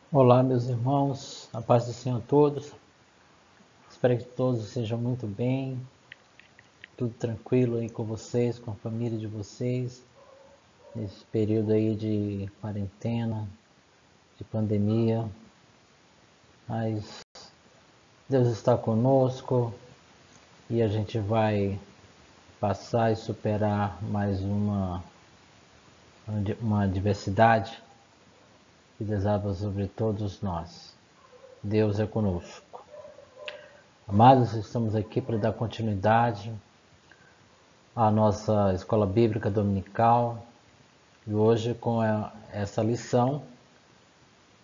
Olá, meus irmãos, a paz do Senhor a todos. Espero que todos estejam muito bem, tudo tranquilo aí com vocês, com a família de vocês, nesse período aí de quarentena, de pandemia. Mas Deus está conosco e a gente vai passar e superar mais uma adversidade que desaba sobre todos nós. Deus é conosco. Amados, estamos aqui para dar continuidade a nossa escola bíblica dominical e hoje com essa lição,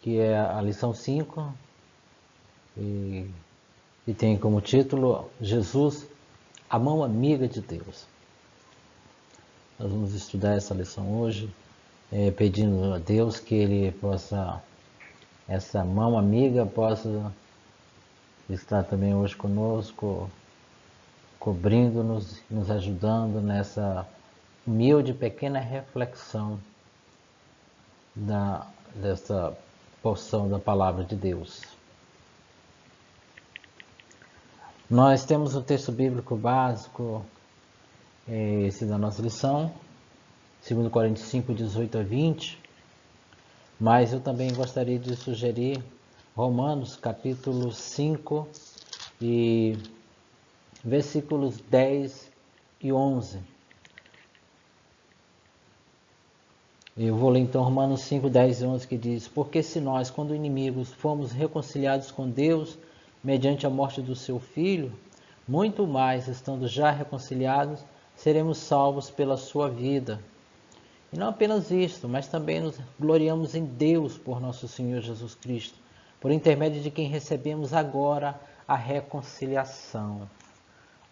que é a lição 5 e, e tem como título Jesus, a mão amiga de Deus. Nós vamos estudar essa lição hoje, pedindo a Deus que Ele possa, essa mão amiga possa estar também hoje conosco, cobrindo-nos, nos ajudando nessa humilde pequena reflexão dessa porção da palavra de Deus. Nós temos o texto bíblico básico, esse da nossa lição, 2 Coríntios 5, 18 a 20, mas eu também gostaria de sugerir Romanos capítulo 5 e versículos 10 e 11. Eu vou ler então Romanos 5, 10 e 11, que diz: Porque se nós, quando inimigos, fomos reconciliados com Deus mediante a morte do seu Filho, muito mais, estando já reconciliados, seremos salvos pela sua vida. E não apenas isto, mas também nos gloriamos em Deus por nosso Senhor Jesus Cristo, por intermédio de quem recebemos agora a reconciliação.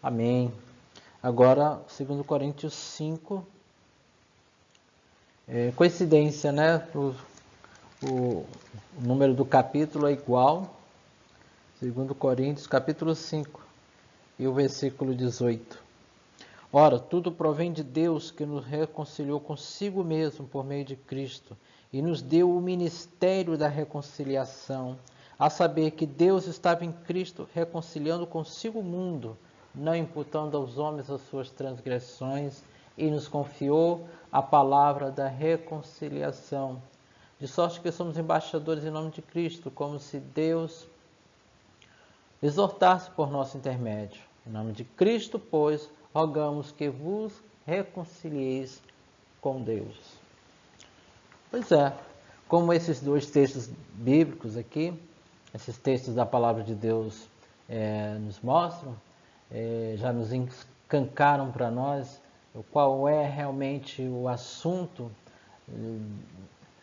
Amém. Agora, 2 Coríntios 5, coincidência, né? O número do capítulo é igual, 2 Coríntios capítulo 5 e o versículo 18. Ora, tudo provém de Deus, que nos reconciliou consigo mesmo por meio de Cristo e nos deu o ministério da reconciliação, a saber que Deus estava em Cristo reconciliando consigo o mundo, não imputando aos homens as suas transgressões, e nos confiou a palavra da reconciliação. De sorte que somos embaixadores em nome de Cristo, como se Deus exortasse por nosso intermédio. Em nome de Cristo, pois, rogamos que vos reconcilieis com Deus. Pois é, como esses dois textos bíblicos aqui, esses textos da palavra de Deus nos mostram, já nos escancaram para nós qual é realmente o assunto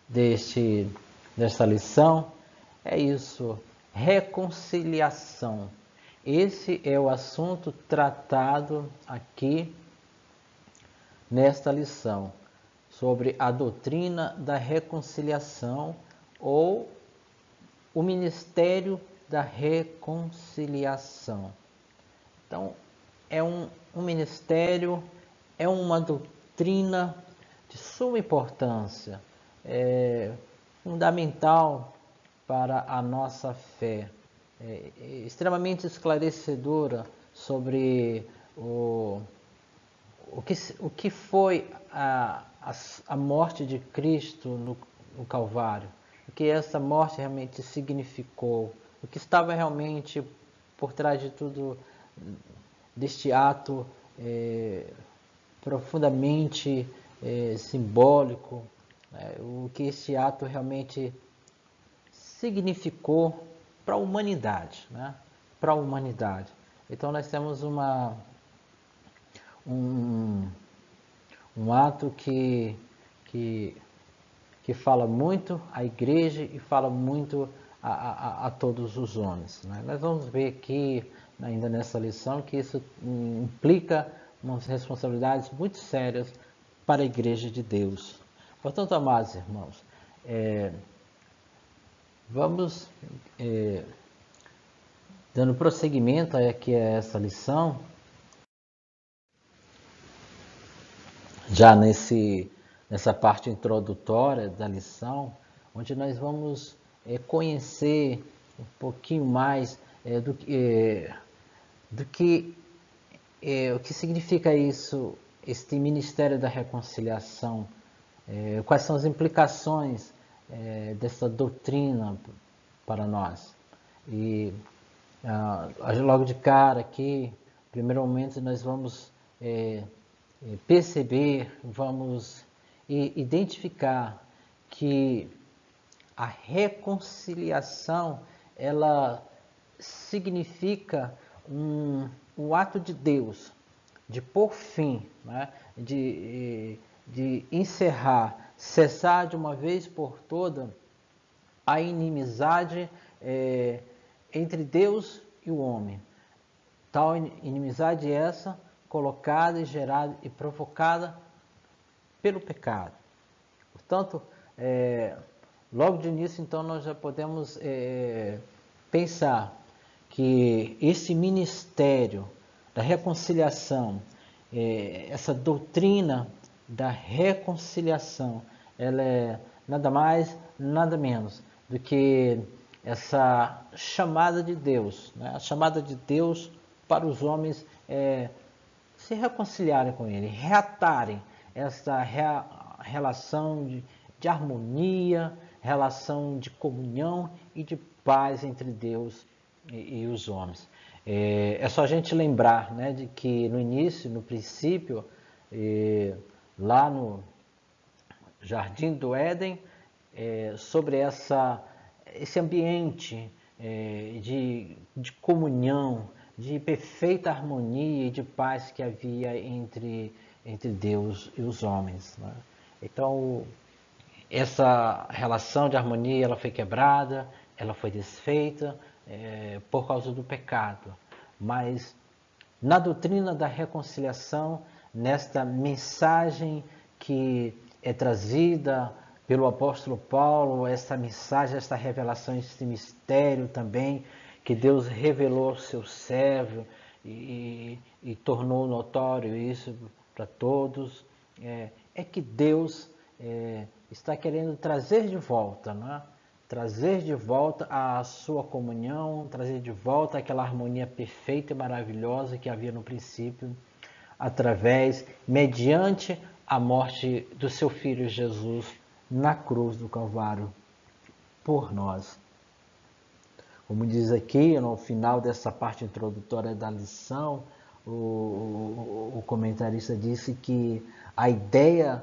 desta lição, é isso, reconciliação. Esse é o assunto tratado aqui nesta lição, sobre a doutrina da reconciliação ou o ministério da reconciliação. Então, é um ministério, é uma doutrina de suma importância, fundamental para a nossa fé, extremamente esclarecedora sobre o que foi a morte de Cristo no Calvário, o que essa morte realmente significou, o que estava realmente por trás de tudo deste ato profundamente simbólico, o que esse ato realmente significou para a humanidade, né? Para a humanidade. Então nós temos um ato que fala muito à igreja e fala muito a todos os homens, né? Nós vamos ver aqui, ainda nessa lição, que isso implica umas responsabilidades muito sérias para a igreja de Deus. Portanto, amados irmãos, vamos dando prosseguimento aqui a essa lição, já nessa parte introdutória da lição, onde nós vamos conhecer um pouquinho mais do que o que significa isso, este ministério da reconciliação, quais são as implicações dessa doutrina para nós. E logo de cara aqui, primeiro momento, nós vamos perceber, vamos identificar que a reconciliação, ela significa um ato de Deus, de pôr fim, né? de encerrar, cessar de uma vez por toda a inimizade entre Deus e o homem. Tal inimizade essa colocada e gerada e provocada pelo pecado. Portanto, logo de início, então, nós já podemos pensar que esse ministério da reconciliação, essa doutrina da reconciliação, ela é nada mais, nada menos do que essa chamada de Deus, né? A chamada de Deus para os homens se reconciliarem com Ele, reatarem essa relação de harmonia, relação de comunhão e de paz entre Deus e os homens. É só a gente lembrar, né, de que no início, no princípio, lá no Jardim do Éden, sobre esse ambiente de comunhão, de perfeita harmonia e de paz que havia entre Deus e os homens, né? Então, essa relação de harmonia ela foi quebrada, ela foi desfeita por causa do pecado. Mas na doutrina da reconciliação, nesta mensagem que é trazida pelo apóstolo Paulo, essa mensagem, essa revelação, esse mistério também, que Deus revelou ao seu servo e tornou notório isso para todos, é que Deus está querendo trazer de volta, né? Trazer de volta a sua comunhão, trazer de volta aquela harmonia perfeita e maravilhosa que havia no princípio, mediante a morte do seu Filho Jesus na cruz do Calvário por nós. Como diz aqui no final dessa parte introdutória da lição, o comentarista disse que a ideia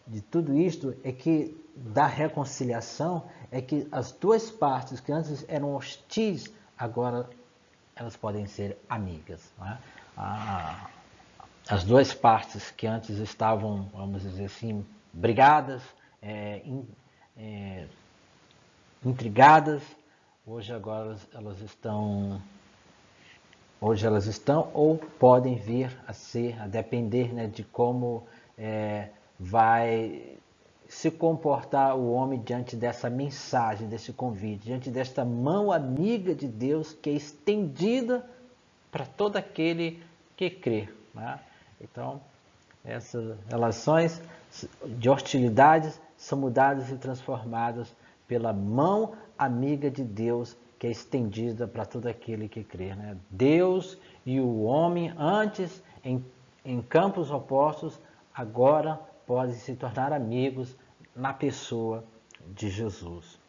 de tudo isto é que da reconciliação é que as duas partes que antes eram hostis, agora elas podem ser amigas, né? As duas partes que antes estavam, vamos dizer assim, brigadas, intrigadas, hoje elas estão ou podem vir a ser, a depender, né, de como vai se comportar o homem diante dessa mensagem, desse convite, diante desta mão amiga de Deus que é estendida para todo aquele que crê, né? Então, essas relações de hostilidades são mudadas e transformadas pela mão amiga de Deus que é estendida para todo aquele que crê, né? Deus e o homem, antes em campos opostos, agora podem se tornar amigos na pessoa de Jesus.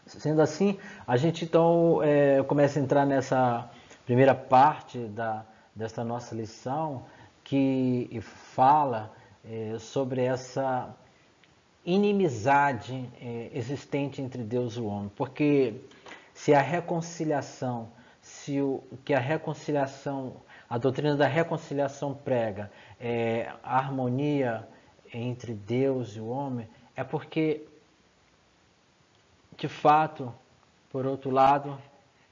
Sendo assim, a gente então começa a entrar nessa primeira parte desta nossa lição, que fala sobre essa inimizade existente entre Deus e o homem. Porque se a reconciliação, a doutrina da reconciliação prega a harmonia entre Deus e o homem, é porque, de fato, por outro lado,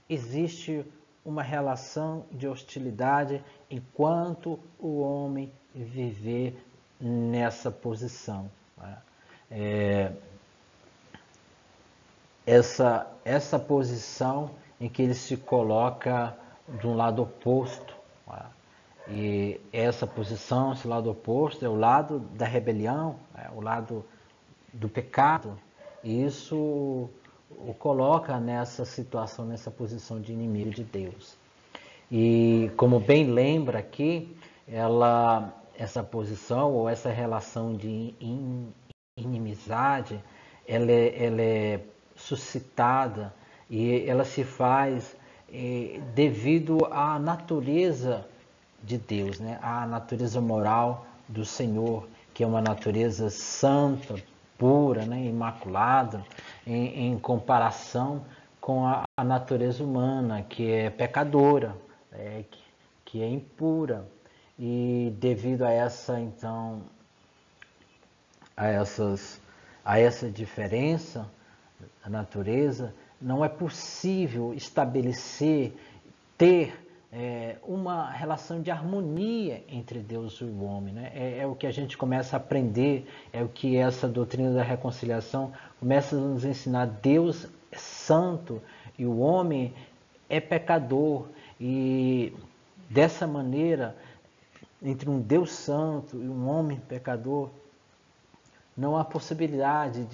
existe uma relação de hostilidade enquanto o homem viver nessa posição, né? Essa posição em que ele se coloca de um lado oposto, né? E essa posição, esse lado oposto, é o lado da rebelião, o lado do pecado, E isso o coloca nessa situação, nessa posição de inimigo de Deus. E como bem lembra aqui, essa posição ou essa relação de inimizade, ela é suscitada e ela se faz devido à natureza de Deus, né? À natureza moral do Senhor, que é uma natureza santa, pura, né? Imaculada, em comparação com a natureza humana, que é pecadora, que é impura. E devido a essa, então, a, essas, a essa diferença da natureza, não é possível estabelecer, ter uma relação de harmonia entre Deus e o homem. Né? É o que a gente começa a aprender, é o que essa doutrina da reconciliação começa a nos ensinar. Deus é santo e o homem é pecador. E dessa maneira, entre um Deus santo e um homem pecador, não há possibilidade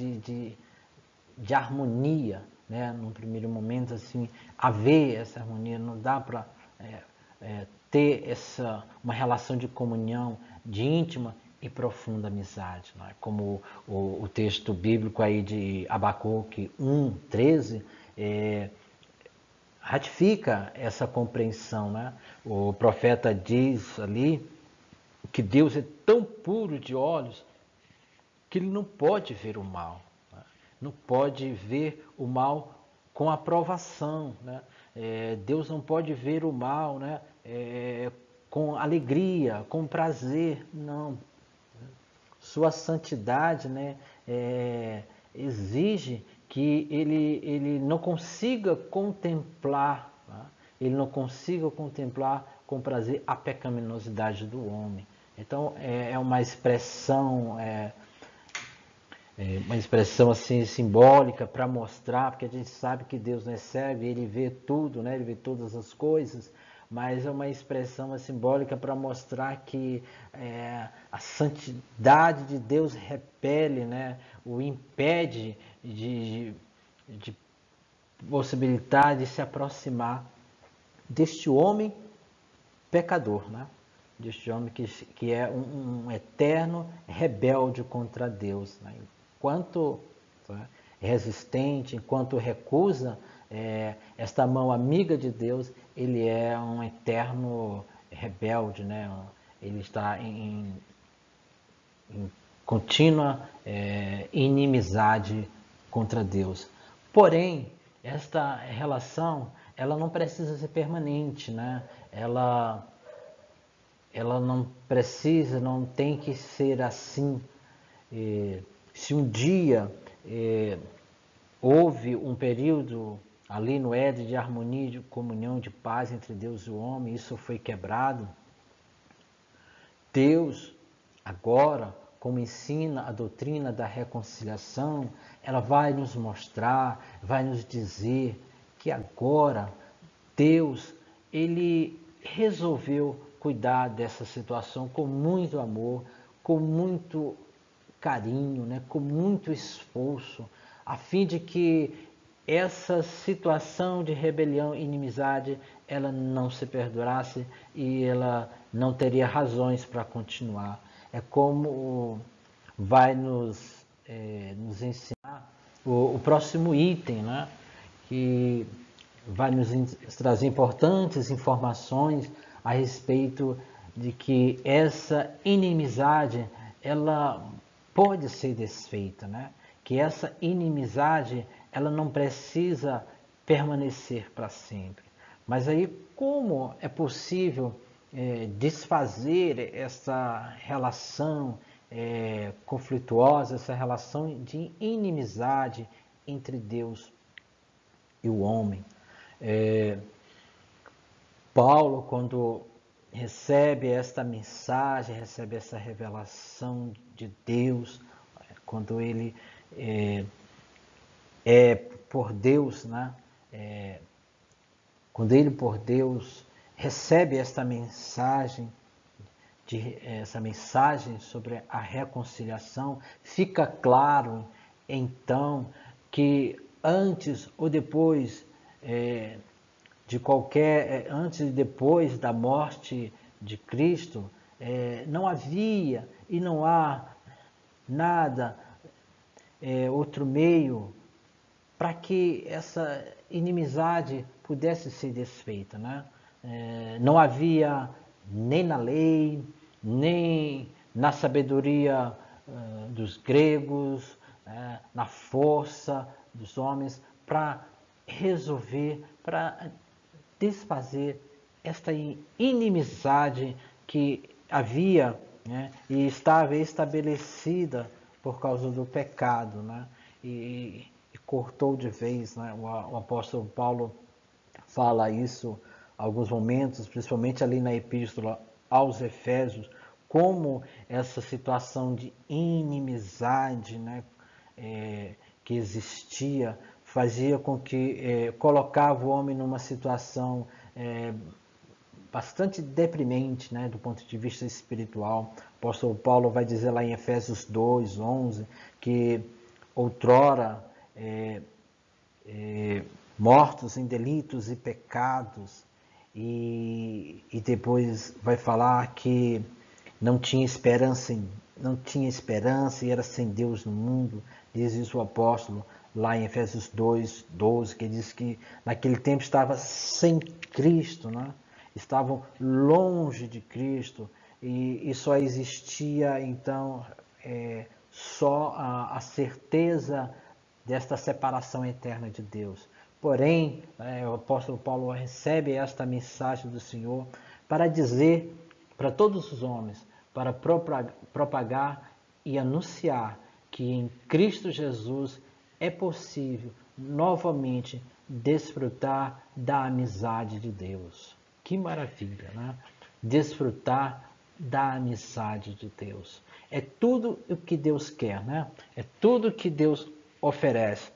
de harmonia, né? Num primeiro momento, assim, haver essa harmonia, não dá para ter uma relação de comunhão, de íntima e profunda amizade. Né? Como o texto bíblico aí de Abacuque 1:13 ratifica essa compreensão. Né? O profeta diz ali que Deus é tão puro de olhos que ele não pode ver o mal, né? Não pode ver o mal com aprovação, né? Deus não pode ver o mal, né? Com alegria, com prazer, não. Sua santidade, né? Exige que ele não consiga contemplar, tá? Ele não consiga contemplar com prazer a pecaminosidade do homem. Então é uma expressão uma expressão assim simbólica para mostrar, porque a gente sabe que Deus não é cego, ele vê tudo, né? Ele vê todas as coisas, mas é uma expressão simbólica para mostrar que a santidade de Deus repele, né? O impede de possibilitar de se aproximar deste homem pecador, né? Deste homem que é um eterno rebelde contra Deus. Né? Enquanto resistente, enquanto recusa esta mão amiga de Deus, ele é um eterno rebelde, né? Ele está em contínua inimizade contra Deus. Porém, esta relação ela não precisa ser permanente, né? Ela não precisa, não tem que ser assim. Se um dia houve um período ali no Éden de harmonia, de comunhão, de paz entre Deus e o homem, isso foi quebrado. Deus, agora, como ensina a doutrina da reconciliação, ela vai nos mostrar, vai nos dizer que agora Deus, ele resolveu cuidar dessa situação com muito amor, com muito carinho, né, com muito esforço, a fim de que essa situação de rebelião e inimizade ela não se perdurasse e ela não teria razões para continuar. É como vai nos ensinar o próximo item, né? Que vai nos trazer importantes informações a respeito de que essa inimizade ela pode ser desfeita, né? Que essa inimizade ela não precisa permanecer para sempre. Mas aí como é possível desfazer essa relação conflituosa, essa relação de inimizade entre Deus e o homem? Paulo, quando recebe esta mensagem, recebe essa revelação de Deus, quando ele por Deus, né? Quando ele por Deus recebe esta mensagem sobre a reconciliação, fica claro então que antes ou depois antes e depois da morte de Cristo, não havia e não há nada, outro meio para que essa inimizade pudesse ser desfeita, né? Não havia nem na lei, nem na sabedoria dos gregos, na força dos homens, para resolver, para desfazer esta inimizade que havia, né, e estava estabelecida por causa do pecado, né, e cortou de vez, né, o apóstolo Paulo fala isso em alguns momentos, principalmente ali na epístola aos Efésios, como essa situação de inimizade, né, que existia, fazia com que colocava o homem numa situação bastante deprimente, né, do ponto de vista espiritual. O apóstolo Paulo vai dizer lá em Efésios 2, 11, que outrora mortos em delitos e pecados, e depois vai falar que não tinha esperança e era sem Deus no mundo. Diz isso o apóstolo lá em Efésios 2, 12, que diz que naquele tempo estava sem Cristo, né? Estavam longe de Cristo, e só existia então só a certeza desta separação eterna de Deus. Porém, o apóstolo Paulo recebe esta mensagem do Senhor para dizer para todos os homens, para propagar e anunciar que em Cristo Jesus é possível novamente desfrutar da amizade de Deus. Que maravilha, né? Desfrutar da amizade de Deus. É tudo o que Deus quer, né? É tudo que Deus oferece.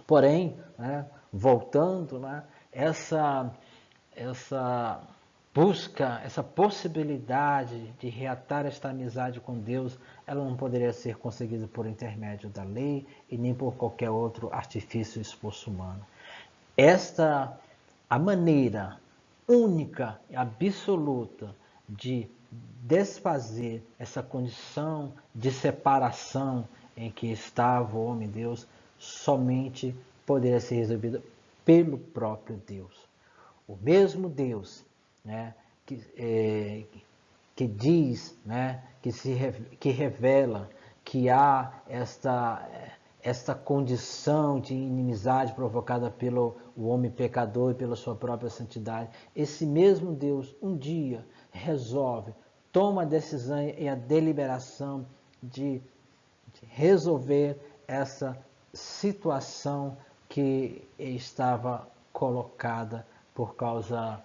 Porém, né, voltando, né, essa busca, essa possibilidade de reatar esta amizade com Deus, ela não poderia ser conseguida por intermédio da lei e nem por qualquer outro artifício e esforço humano. A maneira única e absoluta de desfazer essa condição de separação em que estava o homem e Deus, somente poderia ser resolvida pelo próprio Deus. O mesmo Deus, né, que diz, né, que revela que há esta condição de inimizade provocada pelo o homem pecador e pela sua própria santidade. Esse mesmo Deus um dia resolve, toma a decisão e a deliberação de resolver essa situação que estava colocada por causa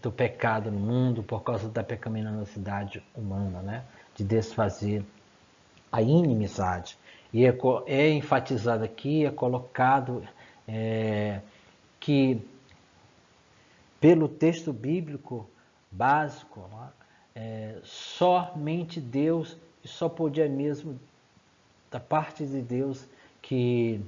do pecado no mundo, por causa da pecaminosidade humana, né? De desfazer a inimizade. E é enfatizado aqui, é colocado que pelo texto bíblico básico, somente Deus, e só podia mesmo da parte de Deus que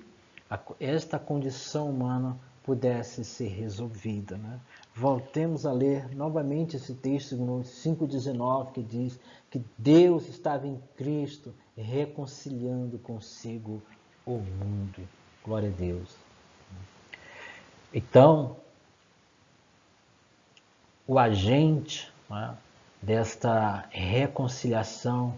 esta condição humana pudesse ser resolvida, né? Voltemos a ler novamente esse texto no 5,19, que diz que Deus estava em Cristo reconciliando consigo o mundo. Glória a Deus. Então, o agente, né, desta reconciliação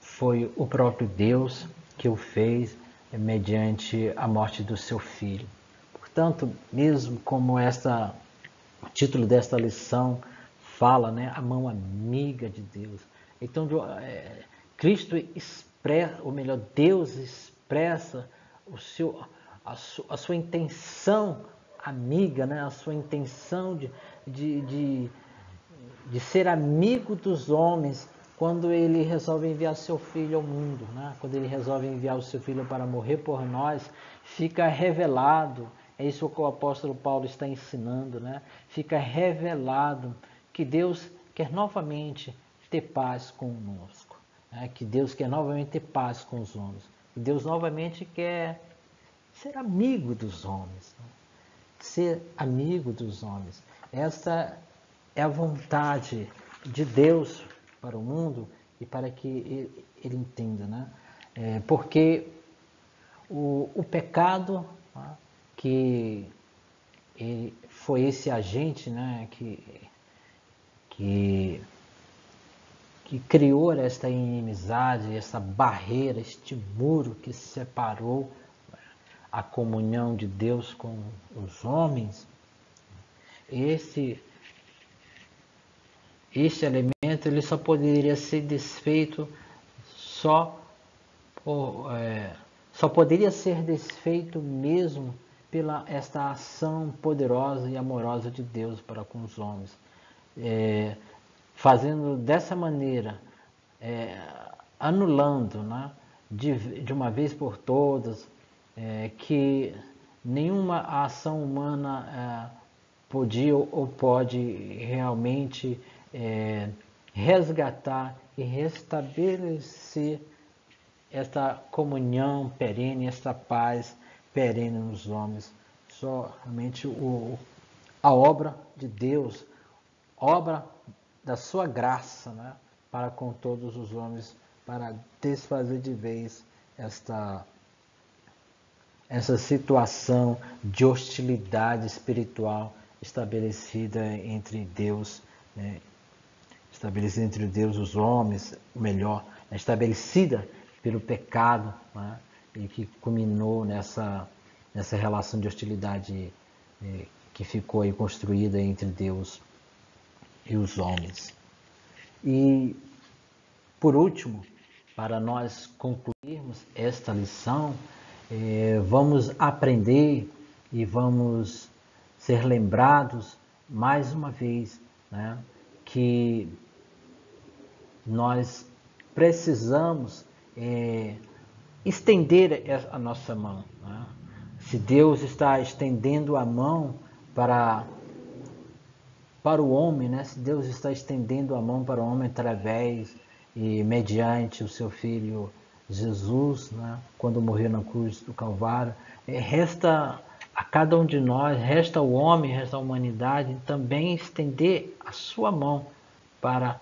foi o próprio Deus que o fez mediante a morte do seu filho. Portanto, mesmo como o título desta lição fala, né, a mão amiga de Deus. Então, Cristo expressa, ou melhor, Deus expressa a sua intenção amiga, né, a sua intenção de ser amigo dos homens quando ele resolve enviar seu filho ao mundo, né? Quando ele resolve enviar o seu filho para morrer por nós, fica revelado, é isso que o apóstolo Paulo está ensinando, né? Fica revelado que Deus quer novamente ter paz conosco. né? Que Deus quer novamente ter paz com os homens. Que Deus novamente quer ser amigo dos homens, né? Ser amigo dos homens. Essa é a vontade de Deus para o mundo e para que ele entenda, né? Porque o pecado, né, que foi esse agente, né, que, que criou esta inimizade, essa barreira, este muro que separou a comunhão de Deus com os homens. Este elemento ele só poderia ser desfeito só poderia ser desfeito mesmo pela esta ação poderosa e amorosa de Deus para com os homens, fazendo dessa maneira, anulando, né, de uma vez por todas, que nenhuma ação humana podia ou pode realmente resgatar e restabelecer esta comunhão perene, esta paz perene nos homens. Somente a obra de Deus, obra da sua graça, né, para com todos os homens, para desfazer de vez essa situação de hostilidade espiritual estabelecida entre Deus, né, estabelecida entre Deus e os homens, ou melhor, estabelecida pelo pecado, né, e que culminou nessa relação de hostilidade que ficou aí construída entre Deus e os homens. E, por último, para nós concluirmos esta lição, vamos aprender e vamos ser lembrados mais uma vez, né, que nós precisamos estender a nossa mão, né? Se Deus está estendendo a mão para o homem, né? Se Deus está estendendo a mão para o homem através e mediante o seu Filho Jesus, né, quando morreu na cruz do Calvário, resta a cada um de nós, resta ao homem, resta à humanidade também estender a sua mão para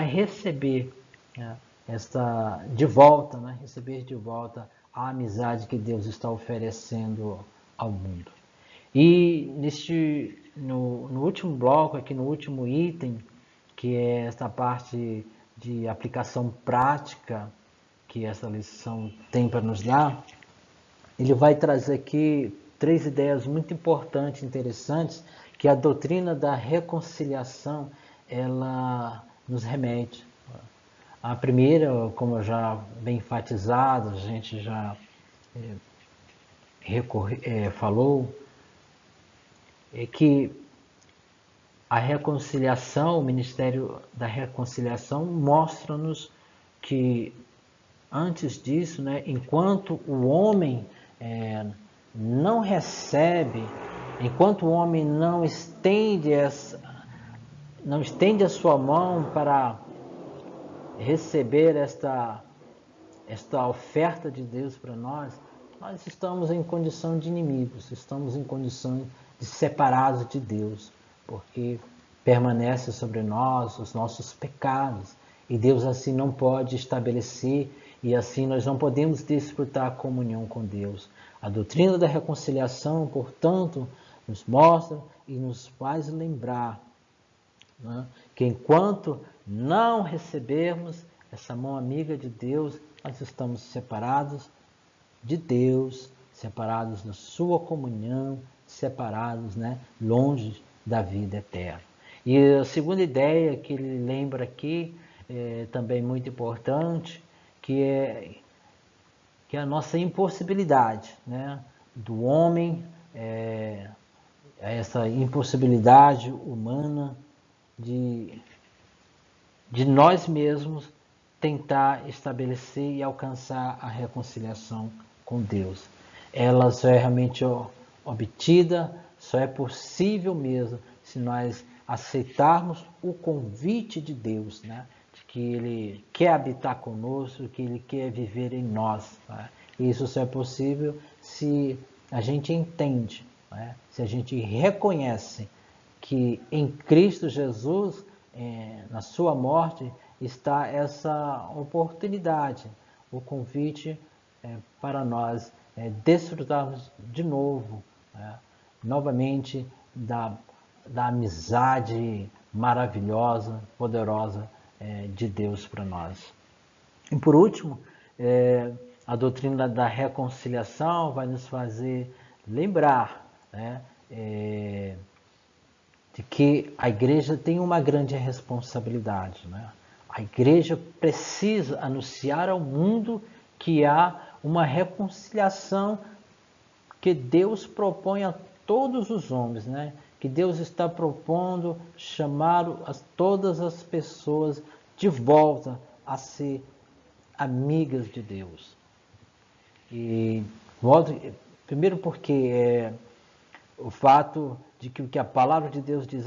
receber, né, de volta, né, receber de volta a amizade que Deus está oferecendo ao mundo. E no último bloco, aqui no último item, que é esta parte de aplicação prática que essa lição tem para nos dar, ele vai trazer aqui 3 ideias muito importantes, interessantes, que a doutrina da reconciliação esse nos remete. A primeira, como eu já bem enfatizado, a gente já falou, é que a reconciliação, o ministério da reconciliação mostra-nos que antes disso, né, enquanto o homem não recebe, enquanto o homem não estende a sua mão para receber esta oferta de Deus para nós estamos em condição de inimigos, estamos em condição de separados de Deus, porque permanece sobre nós os nossos pecados, e Deus assim não pode estabelecer, e assim nós não podemos desfrutar a comunhão com Deus. A doutrina da reconciliação, portanto, nos mostra e nos faz lembrar, né, que enquanto não recebermos essa mão amiga de Deus, nós estamos separados de Deus, separados da sua comunhão, separados, né, longe da vida eterna. E a segunda ideia que ele lembra aqui, também muito importante, que é a nossa impossibilidade, né, do homem, essa impossibilidade humana de nós mesmos tentar estabelecer e alcançar a reconciliação com Deus. Ela só é realmente obtida, só é possível mesmo se nós aceitarmos o convite de Deus, né, que Ele quer habitar conosco, que Ele quer viver em nós. Né? E isso só é possível se a gente entende, né? Se a gente reconhece que em Cristo Jesus, na sua morte, está essa oportunidade, o convite para nós desfrutarmos de novo, né? Novamente, da amizade maravilhosa, poderosa de Deus para nós. E por último, a doutrina da reconciliação vai nos fazer lembrar, né, de que a igreja tem uma grande responsabilidade. Né? A igreja precisa anunciar ao mundo que há uma reconciliação que Deus propõe a todos os homens, né? Que Deus está propondo chamar todas as pessoas de volta a ser amigas de Deus. E primeiro porque o fato de que o que a palavra de Deus diz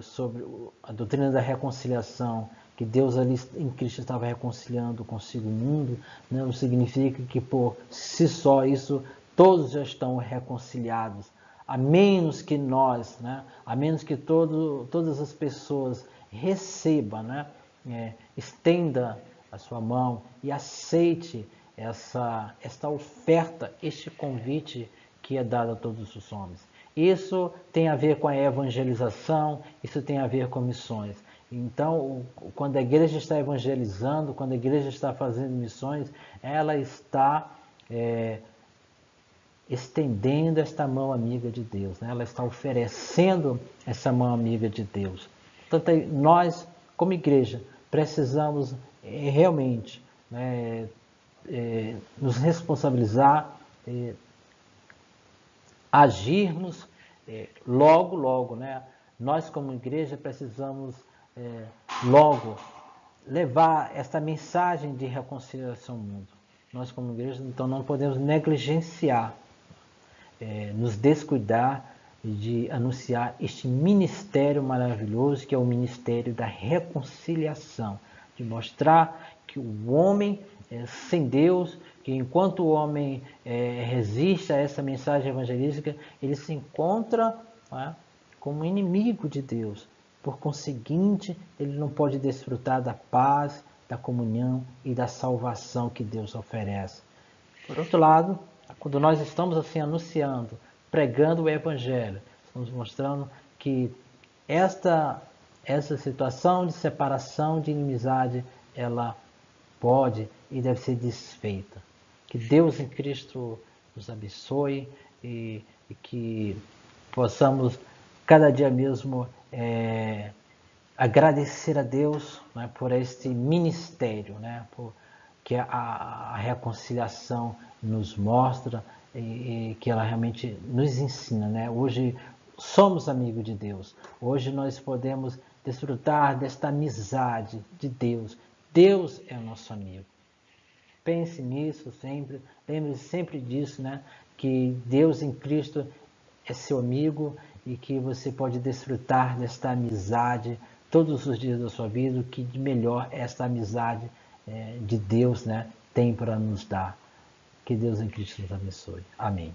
sobre a doutrina da reconciliação, que Deus ali em Cristo estava reconciliando consigo o mundo, não significa que por si só isso todos já estão reconciliados, a menos que nós, né, a menos que todas as pessoas recebam, né, estenda a sua mão e aceite esta oferta, este convite que é dado a todos os homens. Isso tem a ver com a evangelização, isso tem a ver com missões. Então, quando a igreja está evangelizando, quando a igreja está fazendo missões, ela está estendendo esta mão amiga de Deus, né? Ela está oferecendo essa mão amiga de Deus. Portanto, nós, como igreja, precisamos realmente, né, nos responsabilizar, agirmos logo, né? Nós como igreja precisamos logo levar esta mensagem de reconciliação ao mundo. Nós como igreja, então, não podemos negligenciar, nos descuidar de anunciar este ministério maravilhoso que é o ministério da reconciliação, de mostrar que o homem sem Deus, que enquanto o homem resiste a essa mensagem evangelística, ele se encontra, né, como inimigo de Deus. Por conseguinte, ele não pode desfrutar da paz, da comunhão e da salvação que Deus oferece. Por outro lado, quando nós estamos assim anunciando, pregando o Evangelho, estamos mostrando que essa situação de separação, de inimizade, ela pode e deve ser desfeita. Que Deus em Cristo nos abençoe e que possamos cada dia mesmo agradecer a Deus, né, por este ministério, né, que a reconciliação nos mostra e que ela realmente nos ensina. Né? Hoje somos amigos de Deus. Hoje nós podemos desfrutar desta amizade de Deus. Deus é o nosso amigo. Pense nisso sempre, lembre-se sempre disso, né? Que Deus em Cristo é seu amigo e que você pode desfrutar desta amizade todos os dias da sua vida, o que de melhor esta amizade de Deus, né, tem para nos dar. Que Deus em Cristo nos abençoe. Amém.